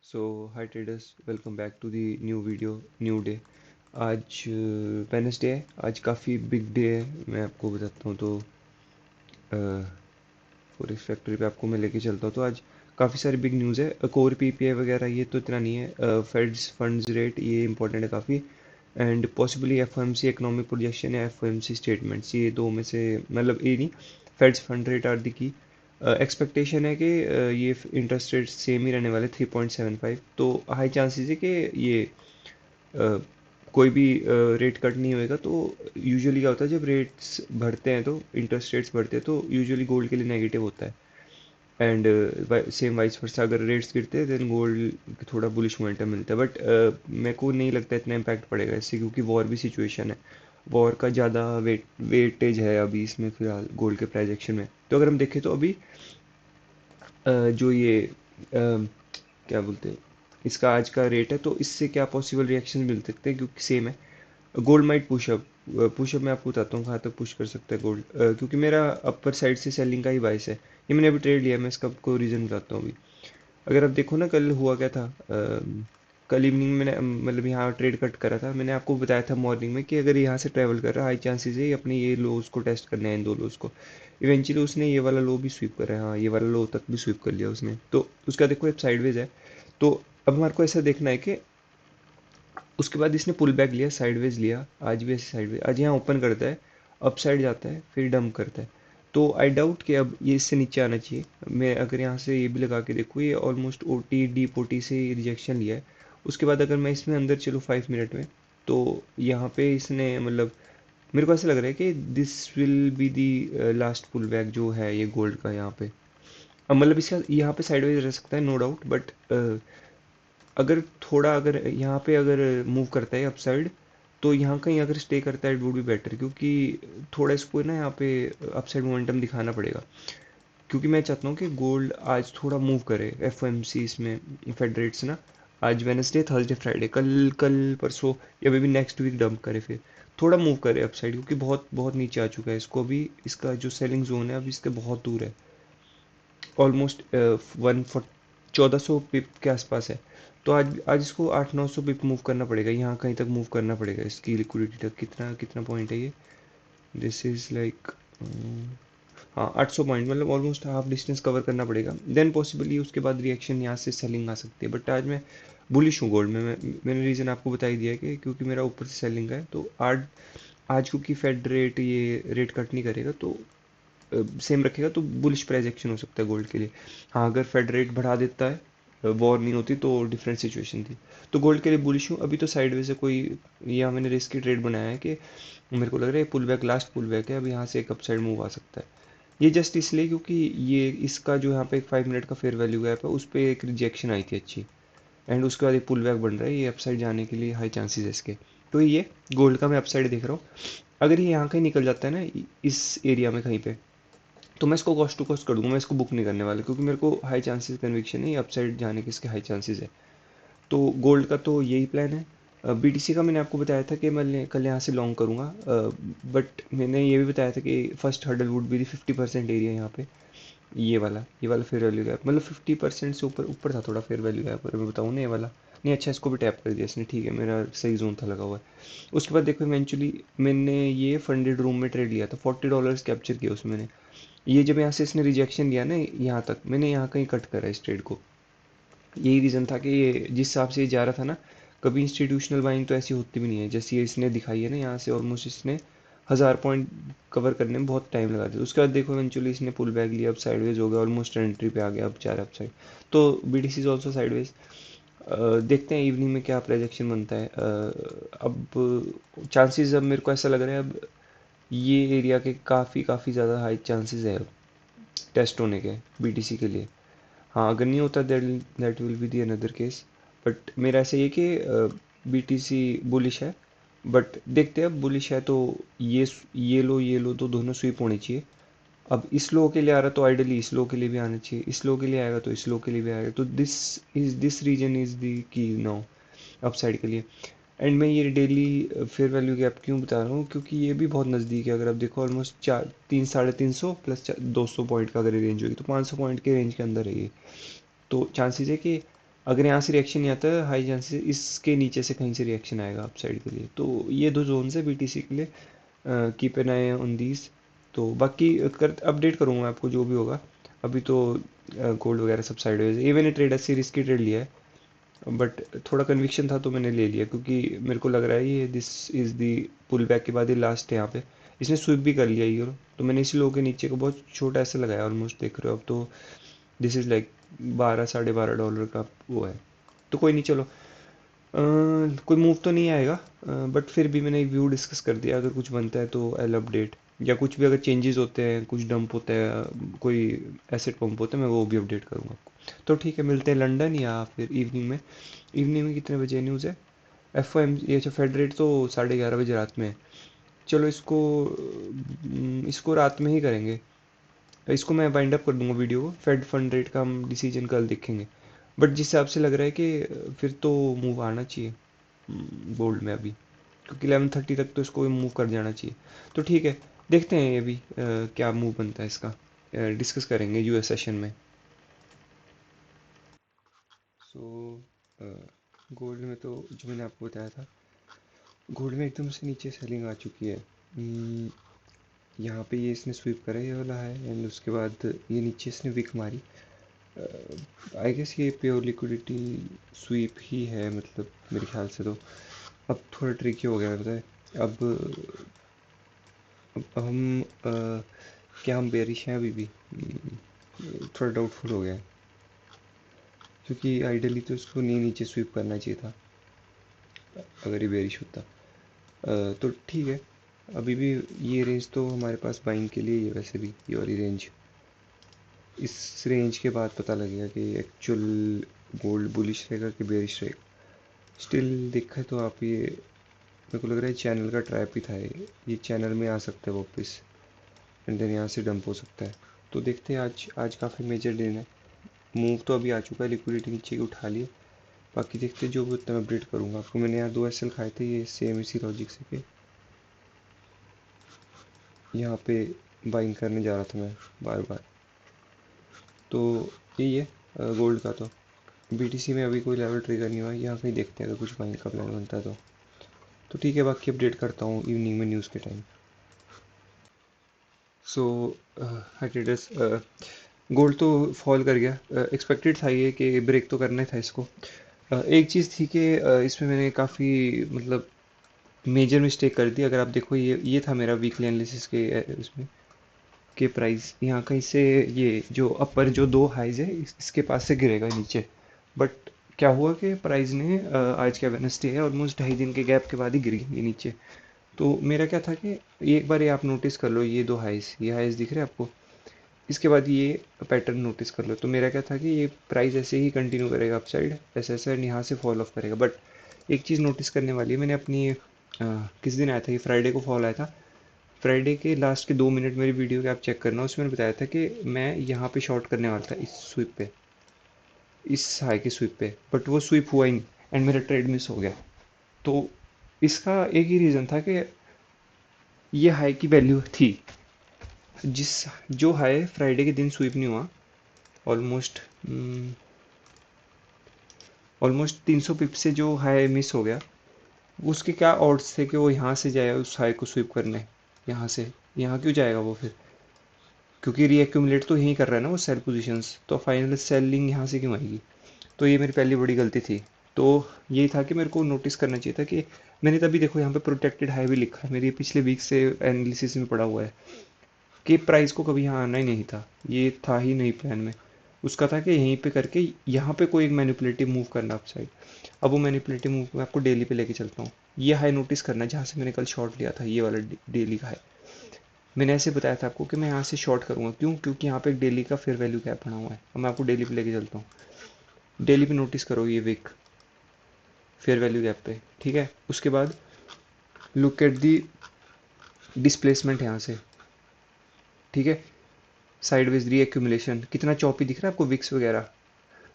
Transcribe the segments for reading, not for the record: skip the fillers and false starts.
So hi traders, welcome back to the new video, new day. आज Wednesday है। आज काफ़ी बिग डे है, मैं आपको बताता हूँ। तो फॉरेक्स फैक्ट्री पे आपको मैं लेके चलता हूँ। तो आज काफ़ी सारी बिग न्यूज़ है। कोर पीपीआई वगैरह ये तो इतना नहीं है। फेड्स फंड्स रेट ये इंपॉर्टेंट है काफ़ी। And possibly FOMC economic projection या एफओएमसी स्टेटमेंट्स, ये दो में से, मतलब ये नहीं, Fed's fund rate are the key. Expectation है कि ये इंटरेस्ट रेट सेम ही रहने वाले 3.75। तो हाई चांसेस है कि ये अ, कोई भी रेट कट नहीं होएगा। तो यूजुअली क्या होता है, जब रेट्स बढ़ते हैं तो इंटरेस्ट रेट्स बढ़ते हैं तो यूजुअली गोल्ड के लिए नेगेटिव होता है। एंड सेम वाइस वर्सा, अगर रेट्स गिरते हैं देन गोल्ड थोड़ा बुलिश मोमेंटम मिलता है। बट मेरे को नहीं लगता इतना इम्पैक्ट पड़ेगा इससे, क्योंकि वॉर भी सिचुएशन है। वॉर का ज़्यादा वेटेज है अभी इसमें फिलहाल गोल्ड के प्राइजेक्शन में। तो अगर हम देखें तो अभी जो ये क्या बोलते हैं, इसका आज का रेट है, तो इससे क्या पॉसिबल रिएक्शन मिल सकते हैं, क्योंकि सेम है। Gold might pushup. पुशअप मैं आपको बताता हूँ कहाँ तक पुश कर सकता है गोल्ड, क्योंकि मेरा अपर साइड से सेलिंग का ही बाइस है। ये मैंने अभी ट्रेड लिया, मैं इसका आपको रीज़न बताता हूँ अभी। अगर आप देखो ना, कल हुआ क्या था। कल इवनिंग मैंने मतलब यहाँ ट्रेड कट करा था। मैंने आपको बताया था मॉर्निंग में कि अगर यहाँ से ट्रैवल कर रहा है, हाई चांसेस है ये अपने ये लोज को टेस्ट करने हैं, इन दो लोज को। इवेंचुअली उसने ये वाला लो भी स्वीप करा है। हाँ, ये वाला लो तक भी स्वीप कर लिया उसने। तो उसका देखो एक साइडवेज है। तो अब हमारे को ऐसा देखना है कि उसके बाद इसने पुल बैक लिया, साइडवेज लिया। आज भी ऐसे साइडवेज, आज यहाँ ओपन करता है, अप साइड जाता है, फिर डंप करता है। तो आई डाउट कि अब ये इससे नीचे आना चाहिए। मैं अगर यहाँ से ये भी लगा के देखूँ, ये almost O T deep O T से रिजेक्शन लिया है। उसके बाद अगर मैं इसमें अंदर चलूँ 5 मिनट में, तो यहाँ पे इसने मतलब, मेरे को ऐसा लग रहा है कि this will be the last pull back जो है ये गोल्ड का यहाँ पे। अब मतलब इसका यहाँ पे साइडवेज रह सकता है, नो डाउट। बट अगर थोड़ा, अगर यहाँ पे अगर मूव करता है अपसाइड, तो यहाँ कहीं अगर स्टे करता है इट वुड बी बेटर, क्योंकि थोड़ा इसको ना यहाँ पे अपसाइड मोमेंटम दिखाना पड़ेगा। क्योंकि मैं चाहता हूँ कि गोल्ड आज थोड़ा मूव करे एफ इसमें, फेड रेट्स ना। आज वेनसडे, थर्सडे, फ्राइडे, कल कल परसों या maybe next week dump करे, फिर थोड़ा मूव करे अपसाइड, क्योंकि बहुत बहुत नीचे आ चुका है। इसको अभी इसका जो सेलिंग जोन है अभी इसके बहुत दूर है। ऑलमोस्ट 1400 पिप के आसपास है। तो आज आज इसको 800-900 पिप मूव करना पड़ेगा, यहाँ कहीं तक मूव करना पड़ेगा इसकी लिक्विडिटी तक। कितना कितना पॉइंट है ये, दिस इज़ लाइक, हाँ 800 पॉइंट, मतलब ऑलमोस्ट हाफ डिस्टेंस कवर करना पड़ेगा। देन पॉसिबली उसके बाद रिएक्शन यहाँ से सेलिंग आ सकती है। बट आज मैं बुलिश हूँ गोल्ड में। मैंने रीज़न आपको बता ही दिया है कि क्योंकि मेरा ऊपर से सेलिंग है। तो आज आज क्योंकि फेड रेट ये रेट कट नहीं करेगा, तो सेम रखेगा, तो बुलिश प्राइस एक्शन हो सकता है गोल्ड के लिए। हाँ, अगर फेड रेट बढ़ा देता है, वॉर नहीं होती, तो डिफरेंट सिचुएशन थी। तो गोल्ड के लिए बुलिश हूँ अभी। तो साइडवेज से कोई, यहाँ मैंने रिस्क की ट्रेड बनाया है कि मेरे को लग रहा है pull back, last pull back है। अब यहाँ से एक अपसाइड मूव आ सकता है। ये जस्ट इसलिए क्योंकि ये इसका जो यहाँ पे एक 5 मिनट का फेयर वैल्यू गैप है, उस पर एक रिजेक्शन आई थी अच्छी। एंड उसके बाद एक पुल बैक बन रहा है, ये अपसाइड जाने के लिए हाई चांसेस है इसके। तो ये गोल्ड का मैं अपसाइड देख रहा हूँ। अगर ये यहाँ कहीं निकल जाता है ना, इस एरिया में कहीं पे, तो मैं इसको कॉस्ट टू कॉस्ट कर दूंगा। मैं इसको बुक नहीं करने वाला, क्योंकि मेरे को हाई चांसेस कन्विक्शन है ये अपसाइड जाने के, इसके हाई चांसेस है। तो गोल्ड का तो यही प्लान है। बीटीसी का मैंने आपको बताया था कि मैं कल यहाँ से लॉन्ग करूँगा। बट मैंने ये भी बताया था कि first hurdle would be 50% area यहाँ पे। ये वाला फेयर वैल्यू गैप, मतलब 50% से ऊपर ऊपर था थोड़ा फेयर वैल्यू गैप, अगर मैं बताऊँ ना ये वाला। नहीं, अच्छा, इसको भी टैप कर दिया इसने, ठीक है, मेरा सही जोन था लगा हुआ है। उसके बाद देखो, इवेंचुअली मैंने ये फंडेड रूम में ट्रेड लिया था, $40 कैप्चर किया उसमें मैंने। ये जब यहाँ से इसने रिजेक्शन लिया ना, यहाँ तक मैंने यहाँ कहीं कट करा इस ट्रेड को। यही रीज़न था कि ये जिस हिसाब से ये जा रहा था ना, कभी इंस्टीट्यूशनल बाइंग तो ऐसी होती भी नहीं है जैसी ये इसने दिखाई है ना। यहाँ से ऑलमोस्ट इसने 1000 पॉइंट कवर करने में बहुत टाइम लगा दिया। उसके बाद देखो इवेंचुअली इसने पुल बैक लिया, अब साइडवेज हो गया, ऑलमोस्ट एंट्री पे आ गया, अब 4 अप साइड। तो B T C is also sideways. देखते हैं इवनिंग में क्या प्रोजेक्शन बनता है। अब चांसेस, अब मेरे को ऐसा लग रहा है अब ये एरिया के काफ़ी काफ़ी ज़्यादा हाई चांसेस है अब टेस्ट होने के बीटीसी के लिए। हाँ, अगर नहीं होता that will be the another case. But मेरा ऐसा ये कि बीटीसी बुलिश है। बट देखते हैं, अब बुलिश है तो ये लो तो दोनों स्वीप होनी चाहिए। अब इस लो के लिए आ रहा तो आइडली इस लो के लिए भी आना चाहिए, इस लो के लिए आएगा तो इस लो के लिए भी आएगा। तो this region is the key now upside के लिए। एंड मैं ये डेली फेयर वैल्यू गैप क्यों बता रहा हूँ, क्योंकि ये भी बहुत नज़दीक है। अगर आप देखो ऑलमोस्ट 300-350 प्लस 200 पॉइंट का अगर रेंज होगी, तो 500 पॉइंट के रेंज के अंदर है ये। तो चांसेस है कि अगर यहाँ से रिएक्शन नहीं आता है, हाई चांसेस इसके नीचे से कहीं से रिएक्शन आएगा अपसाइड के लिए। तो ये दो जोन्स है बीटीसी के लिए, keep an I on these. तो बाकी कर अपडेट करूँगा मैं आपको जो भी होगा। अभी तो गोल्ड वगैरह सब साइडवेज है। ये मैंने ट्रेड ऐसे रिस्की ट्रेड लिया है, बट थोड़ा कन्विक्शन था तो मैंने ले लिया, क्योंकि मेरे को लग रहा है ये this is the pull back के बाद ये लास्ट है यहाँ पे। इसने स्विप भी कर लिया यूरो, तो मैंने इसी लोगों के नीचे को बहुत छोटा ऐसे लगाया ऑलमोस्ट, देख रहे हो अब तो। दिस इज़ लाइक 12 साढ़े 12 डॉलर का वो है। तो कोई नहीं, चलो। कोई मूव तो नहीं आएगा, बट फिर भी मैंने एक व्यू डिस्कस कर दिया। अगर कुछ बनता है तो आई अपडेट, या कुछ भी अगर चेंजेस होते हैं, कुछ डंप होता है, कोई एसेट पंप होता है, मैं वो भी अपडेट करूँगा आपको। तो ठीक है, मिलते हैं लंदन या फिर इवनिंग में। इवनिंग में कितने बजे न्यूज़ है? एफ ओ एम ये अच्छा, फेड रेट तो 11:30 बजे रात में है। चलो इसको इसको रात में ही करेंगे। इसको मैं वाइंड अप कर दूंगा वीडियो को। फेड फंड रेट का हम डिसीजन कल देखेंगे। बट जिस हिसाब से लग रहा है कि फिर तो मूव आना चाहिए गोल्ड में अभी, क्योंकि 11:30 तक तो इसको मूव कर जाना चाहिए। तो ठीक है, देखते हैं ये भी क्या मूव बनता है इसका, डिस्कस करेंगे यूएस सेशन में। सो गोल्ड में तो जो मैंने आपको बताया था, गोल्ड में एकदम से नीचे सेलिंग आ चुकी है। यहाँ पे ये इसने स्वीप करा ये वाला है, एंड उसके बाद ये नीचे इसने विक मारी। आई गेस ये प्योर लिक्विडिटी स्वीप ही है, मतलब मेरे ख्याल से तो। अब थोड़ा ट्रिकी हो गया है, पता है। अब हम क्या हम बेरिश हैं अभी भी? थोड़ा डाउटफुल हो गया है, क्योंकि आइडियली तो इसको नीचे स्वीप करना चाहिए था अगर ये बेरिश होता। तो ठीक है, अभी भी ये रेंज तो हमारे पास बाइंग के लिए ही है वैसे भी, ये वाली रेंज। इस रेंज के बाद पता लगेगा कि एक्चुअल गोल्ड बुलिश रहेगा कि बेरिश रहेगा। स्टिल देखा तो आप ये, मेरे को लग रहा है चैनल का ट्रैप ही था ये चैनल में आ सकता है वापस, एंड देन यहाँ से डंप हो सकता है। तो देखते हैं, आज आज काफ़ी मेजर दिन है। मूव तो अभी आ चुका है, लिक्विडिटी नीचे की उठा लिए। बाकी देखते हैं, जो भी उतना अपडेट करूँगा आपको। मैंने यहाँ 2 SL खाए थे, ये सेम इसी लॉजिक से कि यहाँ पे बाइंग करने जा रहा था मैं बार बार। तो यही है गोल्ड का। तो बीटीसी में अभी कोई लेवल ट्रिगर नहीं हुआ है, यहाँ कहीं देखते हैं अगर कुछ बाइंग का प्लान बनता है तो ठीक है। बाकी अपडेट करता हूँ इवनिंग में न्यूज़ के टाइम। सो हाई ट्रेडर्स, गोल्ड तो फॉल कर गया। एक्सपेक्टेड था ये कि ब्रेक तो करना ही था इसको। एक चीज़ थी कि इसमें मैंने काफ़ी मतलब मेजर मिस्टेक कर दी। अगर आप देखो, ये था मेरा वीकली एनालिसिस के उसमें के प्राइस यहाँ कहीं से, ये जो अपर जो दो हाइज है इसके पास से गिरेगा नीचे। बट क्या हुआ कि प्राइस ने आज क्या वेडनेसडे है, ऑलमोस्ट 2.5 दिन के गैप के बाद ही गिर गई ये नीचे। तो मेरा क्या था कि ये एक बार ये आप नोटिस कर लो, ये दो हाइज, ये हाइज दिख रहे हैं आपको? इसके बाद ये पैटर्न नोटिस कर लो। तो मेरा क्या था कि ये प्राइस ऐसे ही कंटिन्यू करेगा अपसाइड, ऐसे ऐसे यहाँ से फॉल ऑफ करेगा। बट एक चीज़ नोटिस करने वाली है, मैंने अपनी किस दिन आया था ये, फ्राइडे को फॉल आया था। फ्राइडे के लास्ट के 2 मिनट मेरी वीडियो के आप चेक करना, उसमें मैंने बताया था कि मैं यहाँ पे शॉर्ट करने वाला था, इस स्विप पे, इस हाई की स्विप पे। बट वो स्विप हुआ ही नहीं, एंड मेरा ट्रेड मिस हो गया। तो इसका एक ही रीज़न था कि ये हाई की वैल्यू थी, जिस जो हाई फ्राइडे के दिन स्वीप नहीं हुआ, ऑलमोस्ट ऑलमोस्ट 300 पिप से जो हाई मिस हो गया, उसके क्या ऑड्स थे कि वो यहाँ से जाए उस हाई को स्वीप करने? यहाँ से यहाँ क्यों जाएगा वो फिर? क्योंकि रीएक्यूमुलेट तो यहीं कर रहा है ना वो सेल पोजीशंस, तो फाइनल सेलिंग यहाँ से क्यों आएगी? तो ये मेरी पहली बड़ी गलती थी। तो यही था कि मेरे को नोटिस करना चाहिए था कि मैंने तभी देखो यहाँ पे प्रोटेक्टेड हाई भी लिखा है, मेरी पिछले वीक से एनालिसिस में पड़ा हुआ है कि प्राइस को कभी यहाँ आना ही नहीं था, ये था ही नहीं प्लान में। उसका था कि यहीं पे करके यहाँ पे कोई एक मैनिपुलेटिव मूव करना अपसाइड। अब वो मैनिपुलेटिव मूव मैं आपको डेली पे लेके चलता हूँ। ये हाई नोटिस करना जहाँ से मैंने कल शॉर्ट लिया था, ये वाला डेली का हाई। मैंने ऐसे बताया था आपको कि मैं यहाँ से शॉर्ट करूँगा, क्यों? क्योंकि यहाँ पे एक डेली का फेयर वैल्यू गैप बना हुआ है। अब मैं आपको डेली पे लेके चलता हूँ। डेली पे नोटिस करो ये विक फेयर वैल्यू गैप पे, ठीक है। उसके बाद लुक एट दी डिस्प्लेसमेंट यहाँ से, ठीक है। साइडवेज री एक्यूमुलेशन कितना चौपी दिख रहा है आपको, विक्स वगैरह।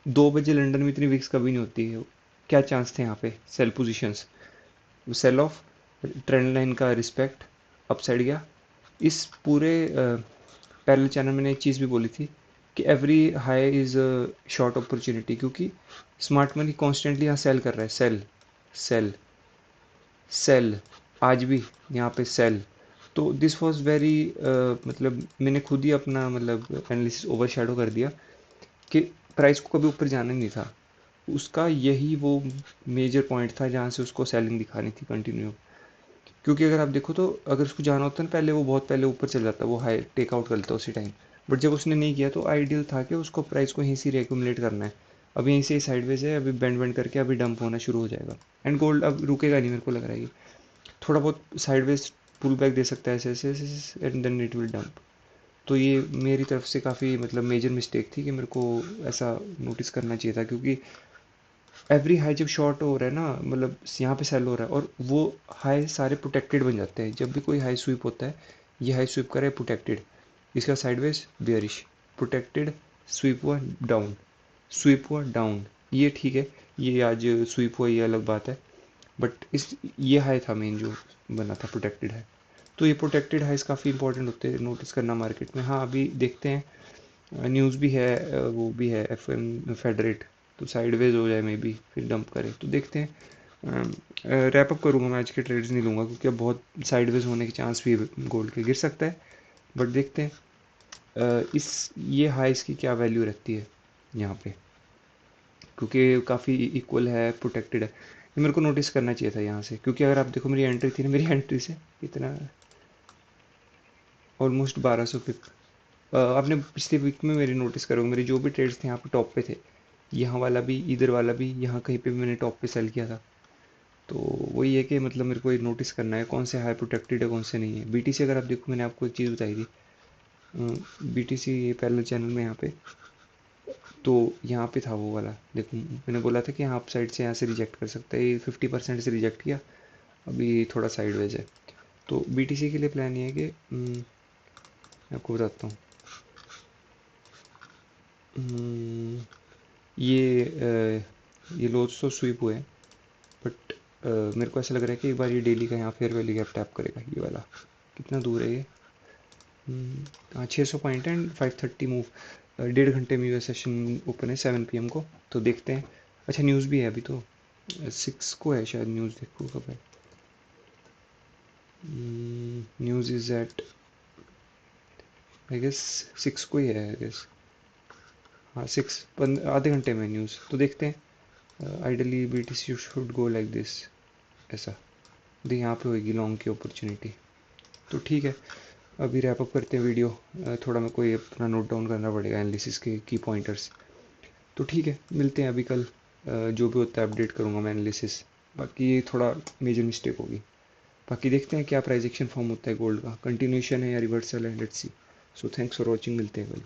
2 बजे लंदन में इतनी विक्स कभी नहीं होती है। क्या चांस थे यहाँ पे sell positions? Sell off, trend line का रिस्पेक्ट, अपसाइड गया। इस पूरे पैरेलल चैनल मैंने एक चीज़ भी बोली थी कि every high is short opportunity, क्योंकि स्मार्ट मनी कॉन्स्टेंटली यहाँ सेल कर रहा है, सेल सेल सेल, आज भी यहाँ पे सेल। तो दिस वाज वेरी, मतलब मैंने खुद ही अपना मतलब एनालिसिस ओवर शेडो कर दिया कि प्राइस को कभी ऊपर जाना नहीं था। उसका यही वो मेजर पॉइंट था जहाँ से उसको सेलिंग दिखानी थी कंटिन्यू। क्योंकि अगर आप देखो तो अगर उसको जाना होता ना पहले, वो बहुत पहले ऊपर चल जाता, वो हाई टेक आउट कर लेता उसी टाइम। बट जब उसने नहीं किया तो आइडियल था कि उसको प्राइस को यहीं से रिएक्यूमुलेट करना है। अब यहीं से साइडवेज है, अभी बेंड वेंड करके अभी डंप होना शुरू हो जाएगा। एंड गोल्ड अब रुकेगा नहीं, मेरे को लग रहा है ये थोड़ा बहुत साइडवेज पुल बैक दे सकता है ऐसे ऐसे, and then it will dump. तो ये मेरी तरफ से काफ़ी मतलब मेजर मिस्टेक थी कि मेरे को ऐसा नोटिस करना चाहिए था, क्योंकि एवरी हाई जब शॉर्ट हो रहा है ना, मतलब यहाँ पे सेल हो रहा है और वो हाई सारे प्रोटेक्टेड बन जाते हैं। जब भी कोई हाई स्वीप होता है, ये हाई स्वीप करे प्रोटेक्टेड, इसका साइडवेज बेयरिश, प्रोटेक्टेड, स्वीप हुआ डाउन, स्वीप हुआ डाउन, ये ठीक है। ये आज स्वीप हुआ ये अलग बात है, बट इस ये हाई था मेन जो बना था प्रोटेक्टेड है। तो ये प्रोटेक्टेड हाइस काफ़ी इंपॉर्टेंट होते हैं नोटिस करना मार्केट में। हाँ अभी देखते हैं, न्यूज़ भी है, वो भी है, एफ एम फेडरेट, तो साइडवेज हो जाए मे बी फिर डंप करे, तो देखते हैं। रैप अप करूँगा, मैं आज के ट्रेड्स नहीं लूँगा क्योंकि अब बहुत साइडवेज होने के चांस भी गोल्ड के गिर सकता है। बट देखते हैं इस ये हाइस की क्या वैल्यू रहती है यहाँ पे, क्योंकि काफ़ी इक्वल है, प्रोटेक्टेड है। ये मेरे को नोटिस करना चाहिए था यहाँ से, क्योंकि अगर आप देखो मेरी एंट्री थी ना, मेरी एंट्री से कितना ऑलमोस्ट 1200 पिप। आपने पिछले वीक में मेरी नोटिस करोगे, मेरे जो भी ट्रेड्स थे यहाँ पे टॉप पे थे, यहाँ वाला भी, इधर वाला भी, यहाँ कहीं पे भी मैंने टॉप पे सेल किया था। तो वही है कि मतलब मेरे को ये नोटिस करना है कौन से हाई प्रोटेक्टेड है कौन से नहीं है। बीटीसी अगर आप देखो, मैंने आपको एक चीज़ बताई थी, बीटीसी ये पैरेलल चैनल में यहाँ पे, तो यहाँ पे था वो वाला, देखो मैंने बोला था कि यहाँ आप साइड से यहाँ से रिजेक्ट कर सकते हैं, ये 50% से रिजेक्ट किया, अभी थोड़ा साइडवेज है। तो बीटीसी के लिए प्लान ये है कि मैं आपको बताता हूँ। हम्म, ये लोज तो स्वीप हुए हैं, बट मेरे को ऐसा लग रहा है कि एक बार ये डेली का यहाँ फेयर वैली गैप टैप करेगा, ये वाला कितना दूर है ये। हाँ 600 पॉइंट एंड 530 मूव, 1.5 घंटे में ये सेशन ओपन है 7 PM को, तो देखते हैं। अच्छा न्यूज़ भी है अभी तो, 6 को है शायद न्यूज़, देखो कब है। News is at I guess 6 को ही है आई गेस। हाँ 6 आधे घंटे में न्यूज़, तो देखते हैं। Ideally B T C should go like this, ऐसा तो यहाँ पे होगी लॉन्ग की अपॉर्चुनिटी। तो ठीक है, अभी रैप अप करते हैं वीडियो। थोड़ा मेरे को ये अपना नोट डाउन करना पड़ेगा एनालिसिस के की पॉइंटर्स। तो ठीक है, मिलते हैं अभी कल। जो भी होता है अपडेट करूँगा मैं एनालिसिस। बाकी ये थोड़ा मेजर मिस्टेक होगी। बाकी देखते हैं क्या प्राइस एक्शन फॉर्म होता है गोल्ड का, कंटिन्यूशन है या रिवर्सल है, let's see. So thanks for watching, मिलते हैं कल।